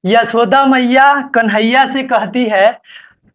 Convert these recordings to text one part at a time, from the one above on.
यशोदा मैया कन्हैया से कहती है,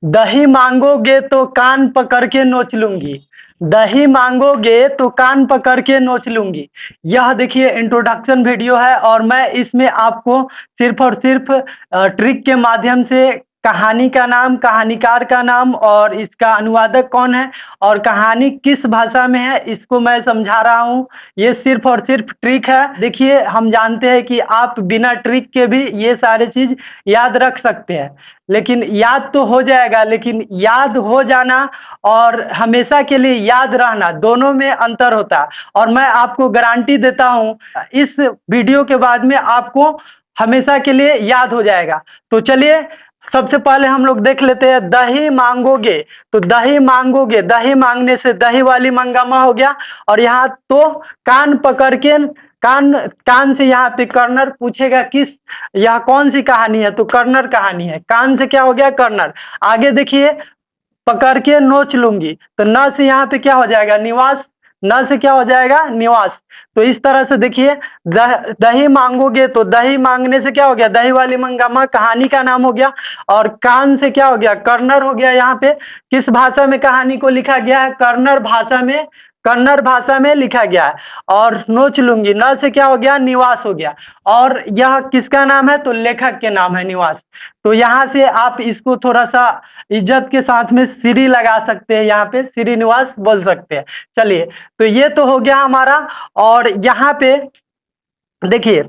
दही मांगोगे तो कान पकड़ के नोच लूंगी। दही मांगोगे तो कान पकड़ के नोच लूंगी। यह देखिए इंट्रोडक्शन वीडियो है और मैं इसमें आपको सिर्फ और सिर्फ ट्रिक के माध्यम से कहानी का नाम, कहानीकार का नाम और इसका अनुवादक कौन है और कहानी किस भाषा में है इसको मैं समझा रहा हूँ। ये सिर्फ और सिर्फ ट्रिक है। देखिए हम जानते हैं कि आप बिना ट्रिक के भी ये सारे चीज याद रख सकते हैं, लेकिन याद तो हो जाएगा, लेकिन याद हो जाना और हमेशा के लिए याद रहना दोनों में अंतर होता है। और मैं आपको गारंटी देता हूं इस वीडियो के बाद में आपको हमेशा के लिए याद हो जाएगा। तो चलिए सबसे पहले हम लोग देख लेते हैं, दही मांगोगे तो दही मांगोगे, दही मांगने से दही वाली मंगामा हो गया। और यहाँ तो कान पकड़ के, कान कान से यहाँ पे कर्नर पूछेगा किस, यह कौन सी कहानी है, तो कर्नर कहानी है। कान से क्या हो गया, कर्नर। आगे देखिए, पकड़ के नोच लूंगी तो न से यहाँ पे क्या हो जाएगा, निवास। न से क्या हो जाएगा, निवास। तो इस तरह से देखिए, दही मांगोगे तो दही मांगने से क्या हो गया, दही वाली मंगामा कहानी का नाम हो गया। और कान से क्या हो गया, कर्नर हो गया। यहाँ पे किस भाषा में कहानी को लिखा गया है, कन्नड़ भाषा में, कन्नड़ भाषा में लिखा गया है। और नोच लूंगी, न से क्या हो गया, निवास हो गया। और यह किसका नाम है, तो लेखक के नाम है, निवास। तो यहाँ से आप इसको थोड़ा सा इज्जत के साथ में श्री लगा सकते हैं, यहाँ पे श्रीनिवास बोल सकते हैं। चलिए, तो ये तो हो गया हमारा। और यहाँ पे देखिए,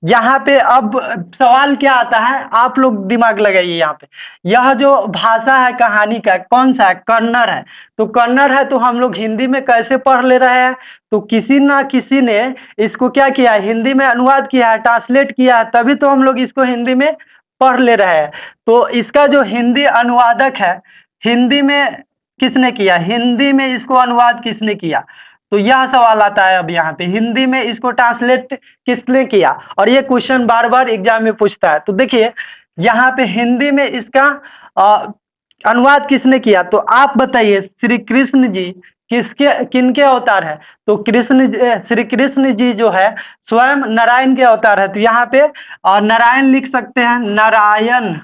यहाँ पे अब सवाल क्या आता है, आप लोग दिमाग लगाइए। यहाँ पे यह जो भाषा है कहानी का कौन सा है, कन्नड़ है। तो कन्नड़ है तो हम लोग हिंदी में कैसे पढ़ ले रहे हैं, तो किसी ना किसी ने इसको क्या किया है, हिंदी में अनुवाद किया है, ट्रांसलेट किया है, तभी तो हम लोग इसको हिंदी में पढ़ ले रहे हैं। तो इसका जो हिंदी अनुवादक है, हिंदी में किसने किया, हिंदी में इसको अनुवाद किसने किया, तो यह सवाल आता है। अब यहाँ पे हिंदी में इसको ट्रांसलेट किसने किया, और ये क्वेश्चन बार बार एग्जाम में पूछता है। तो देखिए यहाँ पे हिंदी में इसका अनुवाद किसने किया, तो आप बताइए, श्री कृष्ण जी किसके, किनके अवतार है, तो कृष्ण, श्री कृष्ण जी जो है स्वयं नारायण के अवतार है। तो यहाँ पे नारायण लिख सकते हैं, नारायण।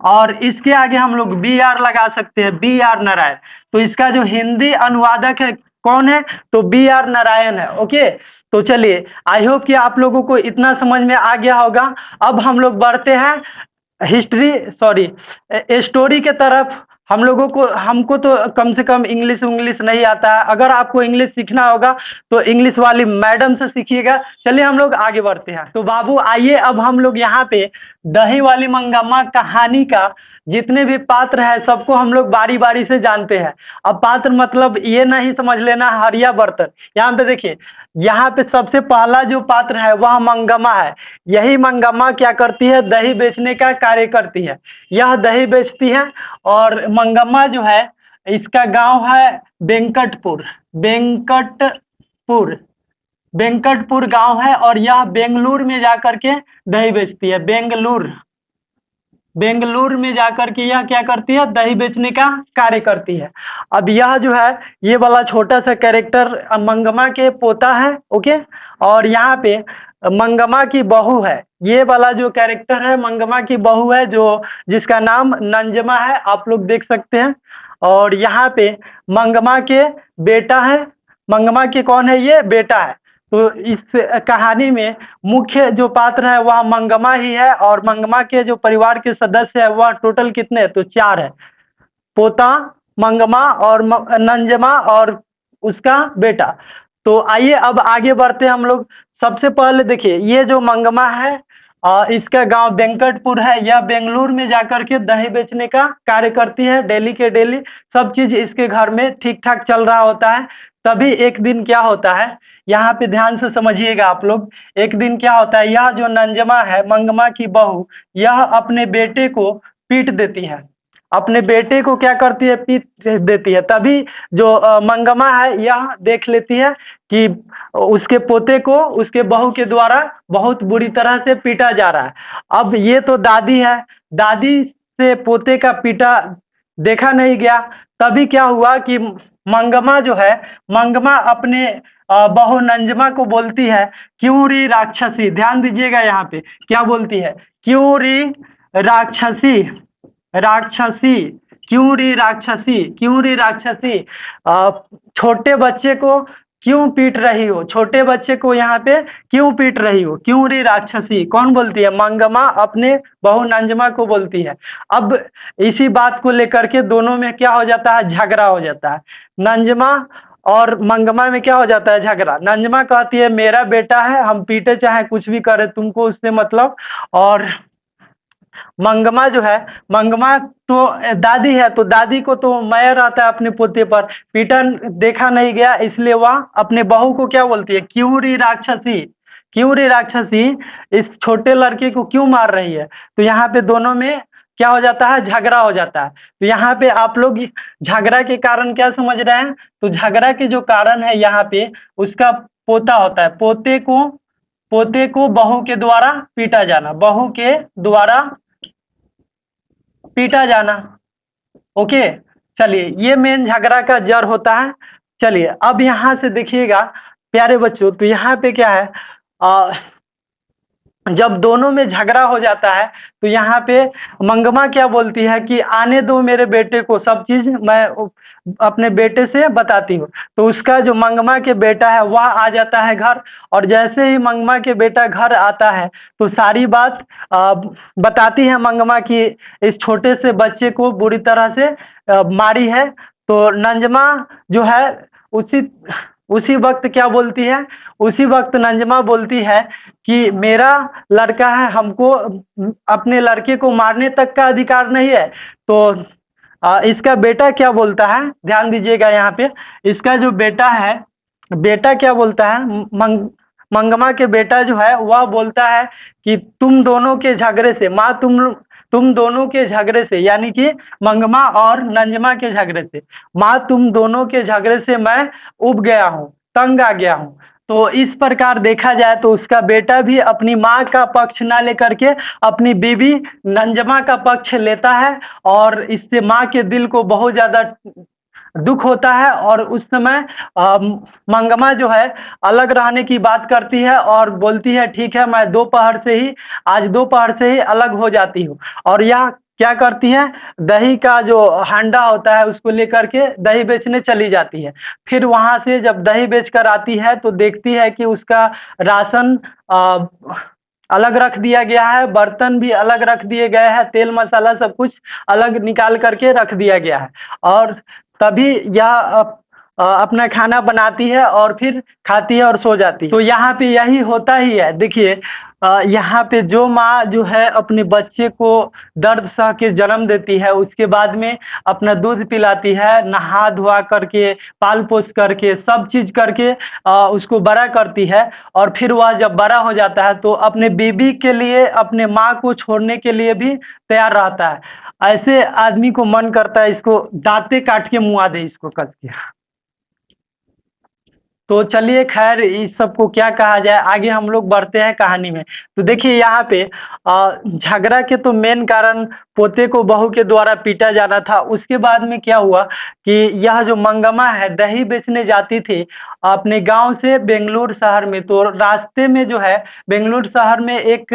और इसके आगे हम लोग बी आर लगा सकते हैं, बी आर नारायण। तो इसका जो हिंदी अनुवादक है कौन है, तो बी आर नारायण है। ओके, तो चलिए, आई होप कि आप लोगों को इतना समझ में आ गया होगा। अब हम लोग बढ़ते हैं हिस्ट्री, सॉरी, स्टोरी के तरफ। हम लोगों को, हमको तो कम से कम इंग्लिश इंग्लिश नहीं आता है। अगर आपको इंग्लिश सीखना होगा तो इंग्लिश वाली मैडम से सीखिएगा। चलिए हम लोग आगे बढ़ते हैं। तो बाबू आइए, अब हम लोग यहाँ पे दही वाली मंगम्मा कहानी का जितने भी पात्र है सबको हम लोग बारी बारी से जानते हैं। अब पात्र मतलब ये नहीं समझ लेना हरिया बर्तन। यहाँ पे देखिए, यहाँ पे सबसे पहला जो पात्र है वह मंगम्मा है। यही मंगम्मा क्या करती है, दही बेचने का कार्य करती है। यह दही बेचती है। और मंगम्मा जो है, इसका गांव है वेंकटपुर, वेंकटपुर, वेंकटपुर गांव है। और यह बेंगलुरु में जाकर के दही बेचती है, बेंगलुरु, बेंगलुरु में जाकर के यह क्या करती है, दही बेचने का कार्य करती है। अब यह जो है, ये वाला छोटा सा कैरेक्टर मंगमा के पोता है। ओके, और यहाँ पे मंगमा की बहू है, ये वाला जो कैरेक्टर है मंगमा की बहू है, जो जिसका नाम नंजमा है, आप लोग देख सकते हैं। और यहाँ पे मंगमा के बेटा है, मंगमा के कौन है, ये बेटा है। तो इस कहानी में मुख्य जो पात्र है वह मंगमा ही है। और मंगमा के जो परिवार के सदस्य है वह टोटल कितने, तो 4 है, पोता, मंगमा और नंजमा और उसका बेटा। तो आइए अब आगे बढ़ते हैं हम लोग। सबसे पहले देखिए, ये जो मंगमा है, इसका गांव वेंकटपुर है। यह बेंगलुरु में जाकर के दही बेचने का कार्य करती है, डेली के डेली सब चीज इसके घर में ठीक ठाक चल रहा होता है। तभी एक दिन क्या होता है, यहाँ पे ध्यान से समझिएगा आप लोग। एक दिन क्या होता है, यह जो नंजमा है, मंगमा की बहू, यह अपने बेटे को पीट देती है, अपने बेटे को क्या करती है, पीट देती है। तभी जो मंगमा है यह देख लेती है कि उसके पोते को उसके बहू के द्वारा बहुत बुरी तरह से पीटा जा रहा है। अब ये तो दादी है, दादी से पोते का पीटा देखा नहीं गया। तभी क्या हुआ कि मंगमा जो है, मंगमा अपने बहू नंजमा को बोलती है, क्यों री राक्षसी। ध्यान दीजिएगा यहाँ पे क्या बोलती है, क्यों री राक्षसी, राक्षसी, क्यों री राक्षसी, क्यों री राक्षसी। अ, छोटे बच्चे को क्यों पीट रही हो, छोटे बच्चे को यहाँ पे क्यों पीट रही हो, क्यों री राक्षसी। कौन बोलती है, मंगमा अपने बहू नंजमा को बोलती है। अब इसी बात को लेकर के दोनों में क्या हो जाता है, झगड़ा हो जाता है। नंजमा और मंगमा में क्या हो जाता है, झगड़ा। नंजमा कहती है मेरा बेटा है, हम पीटे चाहे कुछ भी करे, तुमको उससे मतलब। और मंगमा जो है, मंगमा तो दादी है, तो दादी को तो मैर आता है अपने पोते पर, पीटन देखा नहीं गया, इसलिए वह अपने बहू को क्या बोलती है, क्यों री राक्षसी, क्यों री राक्षसी, इस छोटे लड़के को क्यों मार रही है। तो यहाँ पे दोनों में क्या हो जाता है, झगड़ा हो जाता है। तो यहाँ पे आप लोग झगड़ा के कारण क्या समझ रहे हैं, तो झगड़ा के जो कारण है यहाँ पे उसका पोता होता है, पोते को बहू के द्वारा पीटा जाना, बहू के द्वारा पीटा जाना। ओके, चलिए ये मेन झगड़ा का जड़ होता है। चलिए अब यहाँ से देखिएगा प्यारे बच्चों, तो यहाँ पे क्या है, जब दोनों में झगड़ा हो जाता है तो यहाँ पे मंगमा क्या बोलती है कि आने दो मेरे बेटे को, सब चीज मैं अपने बेटे से बताती हूँ। तो उसका जो मंगमा के बेटा है वह आ जाता है घर, और जैसे ही मंगमा के बेटा घर आता है तो सारी बात बताती है मंगमा की इस छोटे से बच्चे को बुरी तरह से मारी है। तो नंजमा जो है उसी उसी वक्त क्या बोलती है, उसी वक्त नंजमा बोलती है कि मेरा लड़का है, हमको अपने लड़के को मारने तक का अधिकार नहीं है। तो इसका बेटा क्या बोलता है, ध्यान दीजिएगा यहाँ पे, इसका जो बेटा है, बेटा क्या बोलता है, मंगमा के बेटा जो है वह बोलता है कि तुम दोनों के झगड़े से, माँ तुम दोनों के झगड़े से, यानी कि मंगमा और नंजमा के झगड़े से, माँ तुम दोनों के झगड़े से मैं उब गया हूँ, तंग आ गया हूँ। तो इस प्रकार देखा जाए तो उसका बेटा भी अपनी माँ का पक्ष ना लेकर के अपनी बीवी नंजमा का पक्ष लेता है, और इससे माँ के दिल को बहुत ज्यादा दुख होता है। और उस समय मंगमा जो है अलग रहने की बात करती है और बोलती है ठीक है, मैं आज दोपहर से ही अलग हो जाती हूँ। और यह क्या करती है, दही का जो हांडा होता है उसको लेकर के दही बेचने चली जाती है। फिर वहां से जब दही बेच कर आती है तो देखती है कि उसका राशन अलग रख दिया गया है, बर्तन भी अलग रख दिए गए हैं, तेल मसाला सब कुछ अलग निकाल करके रख दिया गया है। और तभी यह अपना खाना बनाती है और फिर खाती है और सो जाती है। तो यहाँ पे यही होता ही है। देखिए यहाँ पे जो माँ जो है अपने बच्चे को दर्द सह के जन्म देती है, उसके बाद में अपना दूध पिलाती है, नहा धोआ करके, पाल पोस करके, सब चीज करके उसको बड़ा करती है, और फिर वह जब बड़ा हो जाता है तो अपने बीबी के लिए, अपने माँ को छोड़ने के लिए भी तैयार रहता है। ऐसे आदमी को मन करता है इसको दांते काट के मुआ दे, इसको कस के। तो चलिए खैर इस सबको क्या कहा जाए, आगे हम लोग बढ़ते हैं कहानी में। तो देखिए यहाँ पे झगड़ा के तो मेन कारण पोते को बहू के द्वारा पीटा जाना था। उसके बाद में क्या हुआ कि यह जो मंगमा है दही बेचने जाती थी अपने गांव से बेंगलुरु शहर में। तो रास्ते में जो है बेंगलुरु शहर में एक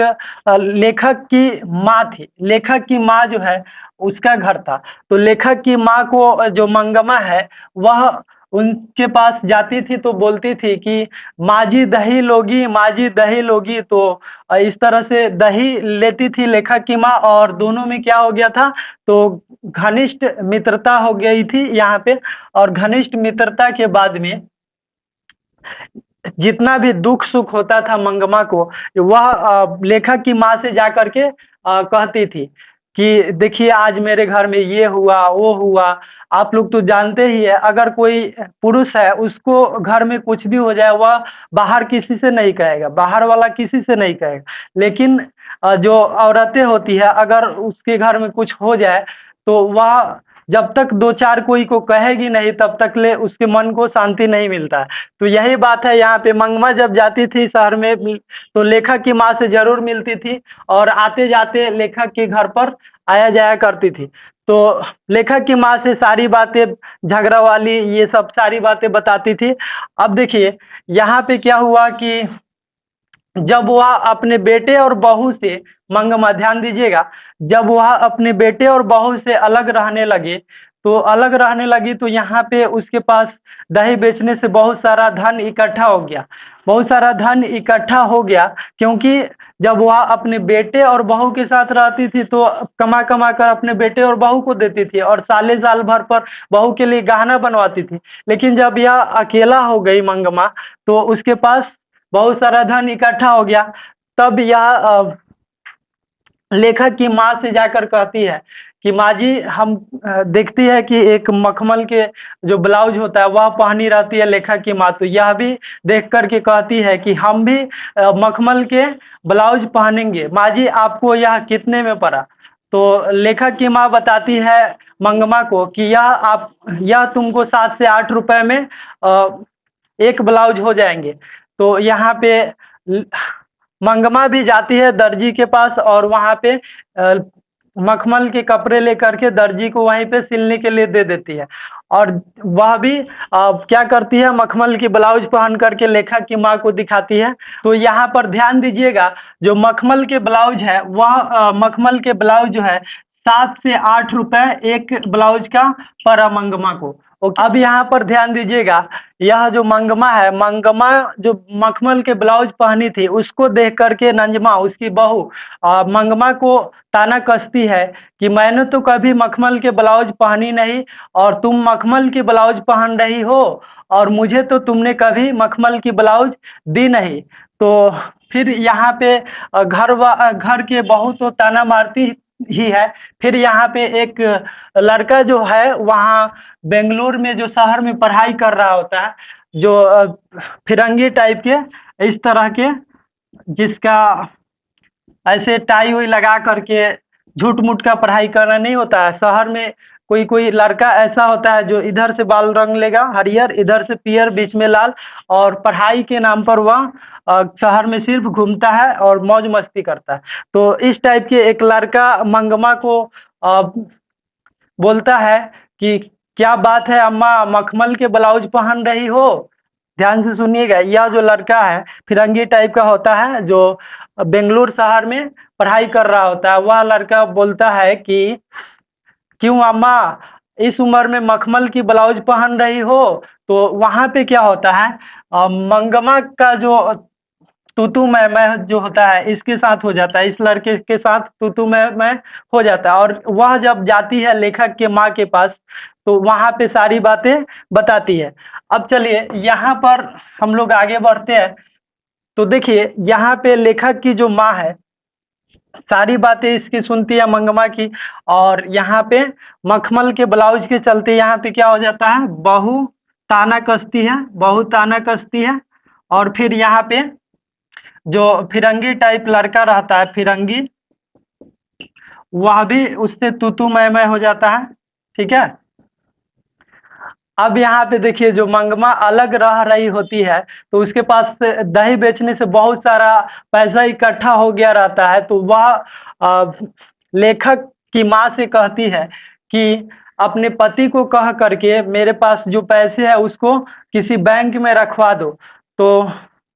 लेखक की माँ थी, लेखक की माँ जो है उसका घर था। तो लेखक की माँ को जो मंगमा है वह उनके पास जाती थी तो बोलती थी कि माजी दही लोगी, माजी दही लोगी। तो इस तरह से दही लेती थी लेखक की माँ, और दोनों में क्या हो गया था, तो घनिष्ठ मित्रता हो गई थी यहाँ पे। और घनिष्ठ मित्रता के बाद में जितना भी दुख सुख होता था मंगमा को, वह लेखक की माँ से जा करके कहती थी कि देखिए आज मेरे घर में ये हुआ वो हुआ। आप लोग तो जानते ही है, अगर कोई पुरुष है उसको घर में कुछ भी हो जाए वह बाहर किसी से नहीं कहेगा, बाहर वाला किसी से नहीं कहेगा। लेकिन जो औरतें होती है अगर उसके घर में कुछ हो जाए तो वह जब तक दो चार कोई को कहेगी नहीं तब तक ले उसके मन को शांति नहीं मिलता है। तो यही बात है यहाँ पे, मंगमा जब जाती थी शहर में तो लेखक की माँ से जरूर मिलती थी, और आते जाते लेखक के घर पर आया जाया करती थी। तो लेखक की माँ से सारी बातें, झगड़ा वाली ये सब सारी बातें बताती थी। अब देखिए यहाँ पे क्या हुआ कि जब वह अपने बेटे और बहू से, मंगमा ध्यान दीजिएगा, जब वह अपने बेटे और बहू से अलग रहने लगे, तो अलग रहने लगी तो यहाँ पे उसके पास दही बेचने से बहुत सारा धन इकट्ठा हो गया, बहुत सारा धन इकट्ठा हो गया। क्योंकि जब वह अपने बेटे और बहू के साथ रहती थी तो कमा कमा कर अपने बेटे और बहू को देती थी और साले साल भर पर बहू के लिए गहना बनवाती थी। लेकिन जब यह अकेला हो गई मंगमा, तो उसके पास बहुत सारा धन इकट्ठा हो गया। तब यह लेखक की माँ से जाकर कहती है कि माँ जी, हम देखती है कि एक मखमल के जो ब्लाउज होता है वह पहनी रहती है लेखक की माँ, तो यह भी देख कर के कहती है कि हम भी मखमल के ब्लाउज पहनेंगे। माँ जी, आपको यह कितने में पड़ा? तो लेखक की माँ बताती है मंगमा को कि यह तुमको 7 से 8 रुपए में एक ब्लाउज हो जाएंगे। तो यहाँ पे ल- मंगमा भी जाती है दर्जी के पास और वहाँ पे मखमल के कपड़े लेकर के दर्जी को वहीं पे सिलने के लिए दे देती है। और वह भी क्या करती है, मखमल की ब्लाउज पहन करके लेखक की माँ को दिखाती है। तो यहाँ पर ध्यान दीजिएगा, जो मखमल के ब्लाउज है वह मखमल के ब्लाउज जो है 7 से 8 रुपए एक ब्लाउज का पड़ा मंगमा को। ओके, अब यहाँ पर ध्यान दीजिएगा, यह जो मंगमा है, मंगमा जो मखमल के ब्लाउज पहनी थी उसको देख करके नंजमा, उसकी बहू, मंगमा को ताना कसती है कि मैंने तो कभी मखमल के ब्लाउज पहनी नहीं और तुम मखमल की ब्लाउज पहन रही हो, और मुझे तो तुमने कभी मखमल की ब्लाउज दी नहीं। तो फिर यहाँ पे घर के बहू तो ताना मारती ही है। फिर यहाँ पे एक लड़का जो है वहाँ बेंगलोर में जो शहर में पढ़ाई कर रहा होता है, जो फिरंगी टाइप के इस तरह के, जिसका ऐसे टाई हुई लगा करके झूठ मूठ का पढ़ाई करना नहीं होता है। शहर में कोई कोई लड़का ऐसा होता है जो इधर से बाल रंग लेगा हरियर, इधर से पियर, बीच में लाल, और पढ़ाई के नाम पर वह शहर में सिर्फ घूमता है और मौज मस्ती करता है। तो इस टाइप के एक लड़का मंगमा को अ, बोलता है कि क्या बात है अम्मा, मखमल के ब्लाउज पहन रही हो? ध्यान से सुनिएगा, यह जो लड़का है फिरंगी टाइप का होता है जो बेंगलुरु शहर में पढ़ाई कर रहा होता है, वह लड़का बोलता है कि क्यों अम्मा, इस उम्र में मखमल की ब्लाउज पहन रही हो? तो वहां पे क्या होता है, मंगमा का जो तू मैं जो होता है इसके साथ हो जाता है, इस लड़के के साथ तू मैं हो जाता है। और वह जब जाती है लेखक के माँ के पास तो वहां पे सारी बातें बताती है। अब चलिए यहाँ पर हम लोग आगे बढ़ते हैं। तो देखिए यहाँ पे लेखक की जो माँ है सारी बातें इसकी सुनती है मंगमा की, और यहाँ पे मखमल के ब्लाउज के चलते यहाँ पे क्या हो जाता है, बहू ताना कसती है, बहू ताना कसती है। और फिर यहाँ पे जो फिरंगी टाइप लड़का रहता है, फिरंगी, वह भी उससे तू मैं हो जाता है। ठीक है। अब यहाँ पे देखिए जो मंगमा अलग रह रही होती है तो उसके पास से दही बेचने से बहुत सारा पैसा इकट्ठा हो गया रहता है, तो वह लेखक की माँ से कहती है कि अपने पति को कह करके मेरे पास जो पैसे है उसको किसी बैंक में रखवा दो। तो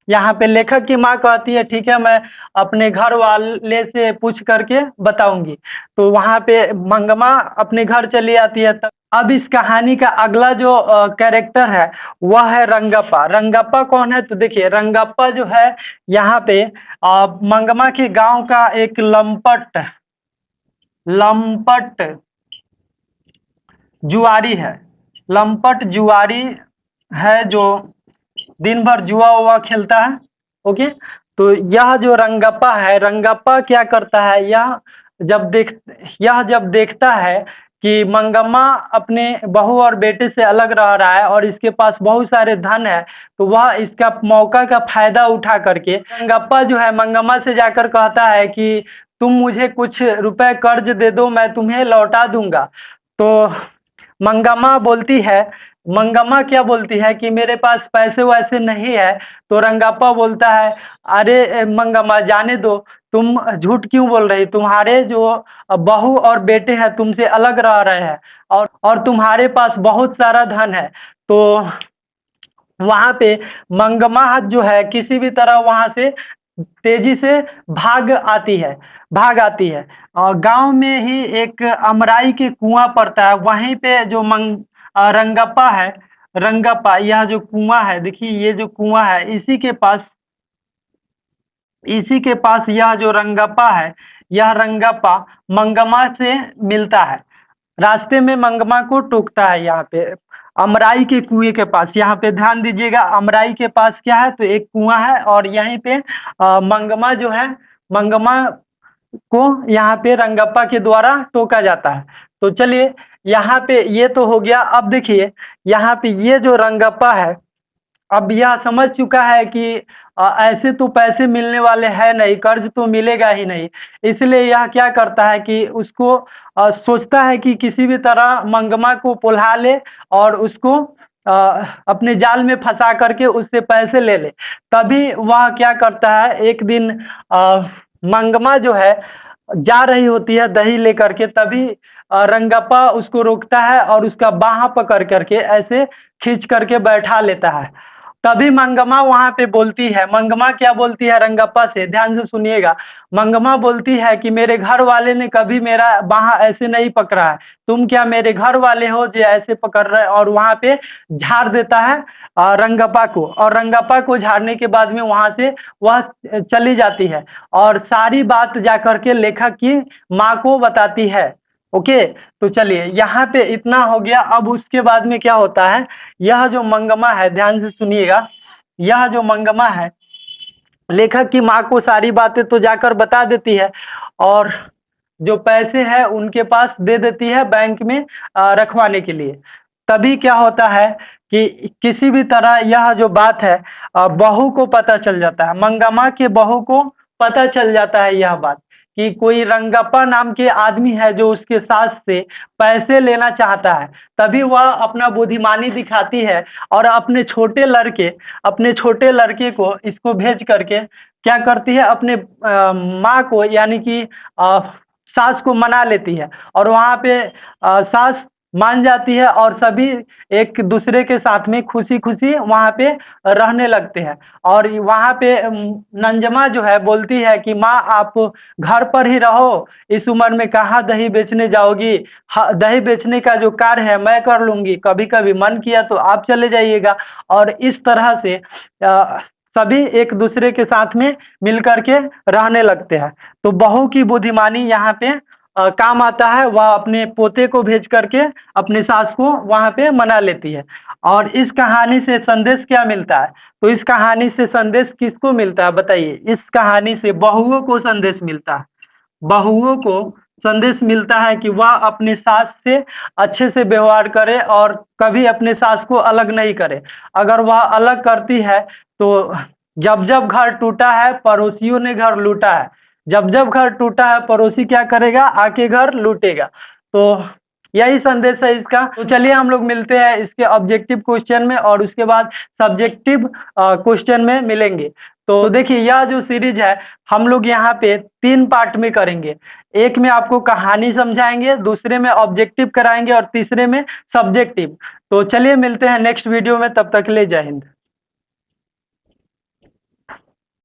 यहाँ पे लेखक की माँ कहती है ठीक है, मैं अपने घर वाले से पूछ करके बताऊंगी। तो वहाँ पे मंगमा अपने घर चली आती है। अब इस कहानी का अगला जो कैरेक्टर है वह है रंगप्पा। रंगप्पा कौन है? तो देखिए रंगप्पा जो है यहाँ पे मंगमा के गांव का एक लंपट लंपट जुआरी है। लंपट जुआरी है जो दिन भर जुआ वुआ खेलता है। ओके। तो यह जो रंगप्पा है, रंगप्पा क्या करता है, यह जब देखता है कि मंगम्मा अपने बहू और बेटे से अलग रह रहा है और इसके पास बहुत सारे धन है, तो वह इसका मौका का फायदा उठा करके रंगप्पा जो है मंगम्मा से जाकर कहता है कि तुम मुझे कुछ रुपए कर्ज दे दो, मैं तुम्हें लौटा दूंगा। तो मंगम्मा बोलती है, मंगम्मा क्या बोलती है कि मेरे पास पैसे वैसे नहीं है। तो रंगप्पा बोलता है अरे मंगम्मा जाने दो, तुम झूठ क्यों बोल रही, तुम्हारे जो बहू और बेटे हैं तुमसे अलग रह रहे हैं, और तुम्हारे पास बहुत सारा धन है। तो वहां पे मंगमा जो है किसी भी तरह वहां से तेजी से भाग आती है। और गांव में ही एक अमराई के कुआं पड़ता है, वहीं पे जो रंगप्पा है, रंगप्पा यह जो कुआं है, देखिए ये जो कुआं है इसी के पास यह जो रंगप्पा है, यह रंगप्पा मंगमा से मिलता है। रास्ते में मंगमा को टोकता है यहाँ पे अमराई के कुएं के पास। यहाँ पे ध्यान दीजिएगा, अमराई के पास क्या है, तो एक कुआं है और यहीं पे मंगमा जो है, मंगमा को यहाँ पे रंगप्पा के द्वारा टोका जाता है। तो चलिए यहाँ पे ये तो हो गया। अब देखिए यहाँ पे ये जो रंगप्पा है, अब यह समझ चुका है कि ऐसे तो पैसे मिलने वाले हैं नहीं, कर्ज तो मिलेगा ही नहीं। इसलिए यह क्या करता है कि उसको सोचता है कि किसी भी तरह मंगमा को पुल्हा ले और उसको अ, अपने जाल में फंसा करके उससे पैसे ले ले। तभी वह क्या करता है, एक दिन मंगमा जो है जा रही होती है दही लेकर के, तभी रंगप्पा उसको रोकता है और उसका बाह पकड़ करके ऐसे खींच करके बैठा लेता है। तभी मंगमा वहां पे बोलती है, मंगमा क्या बोलती है रंगप्पा से, ध्यान से सुनिएगा। मंगमा बोलती है कि मेरे घर वाले ने कभी मेरा बाह ऐसे नहीं पकड़ा है, तुम क्या मेरे घर वाले हो जो ऐसे पकड़ रहे, और वहां पे झाड़ देता है रंगप्पा को, और रंगप्पा को झाड़ने के बाद में वहां से वह चली जाती है और सारी बात जाकर के लेखक की माँ को बताती है। ओके, तो चलिए यहाँ पे इतना हो गया। अब उसके बाद में क्या होता है, यह जो मंगमा है, ध्यान से सुनिएगा, यह जो मंगमा है लेखक की माँ को सारी बातें तो जाकर बता देती है, और जो पैसे हैं उनके पास दे देती है बैंक में रखवाने के लिए। तभी क्या होता है कि किसी भी तरह यह जो बात है बहू को पता चल जाता है, मंगमा के बहू को पता चल जाता है यह बात कि कोई रंगप्पा नाम के आदमी है जो उसके सास से पैसे लेना चाहता है। तभी वह अपना बुद्धिमानी दिखाती है और अपने छोटे लड़के को इसको भेज करके क्या करती है, अपने माँ को यानी कि सास को मना लेती है, और वहाँ पे सास मान जाती है और सभी एक दूसरे के साथ में खुशी खुशी वहाँ पे रहने लगते हैं। और वहाँ पे नंजमा जो है बोलती है कि माँ आप घर पर ही रहो, इस उम्र में कहाँ दही बेचने जाओगी, दही बेचने का जो कार्य है मैं कर लूंगी, कभी कभी मन किया तो आप चले जाइएगा। और इस तरह से सभी एक दूसरे के साथ में मिल करके रहने लगते हैं। तो बहू की बुद्धिमानी यहाँ पे काम आता है, वह अपने पोते को भेज करके अपने सास को वहां पे मना लेती है। और इस कहानी से संदेश क्या मिलता है, तो इस कहानी से संदेश किसको मिलता है बताइए, इस कहानी से बहुओं को संदेश मिलता है। बहुओं को संदेश मिलता है कि वह अपनी सास से अच्छे से व्यवहार करे और कभी अपने सास को अलग नहीं करे। अगर वह अलग करती है तो जब जब घर टूटा है पड़ोसियों ने घर लूटा है, जब जब घर टूटा है पड़ोसी क्या करेगा, आके घर लूटेगा। तो यही संदेश है इसका। तो चलिए हम लोग मिलते हैं इसके ऑब्जेक्टिव क्वेश्चन में और उसके बाद सब्जेक्टिव क्वेश्चन में मिलेंगे। तो देखिए यह जो सीरीज है हम लोग यहाँ पे 3 पार्ट में करेंगे। एक में आपको कहानी समझाएंगे, दूसरे में ऑब्जेक्टिव कराएंगे और तीसरे में सब्जेक्टिव। तो चलिए मिलते हैं नेक्स्ट वीडियो में, तब तक के लिए जय हिंद।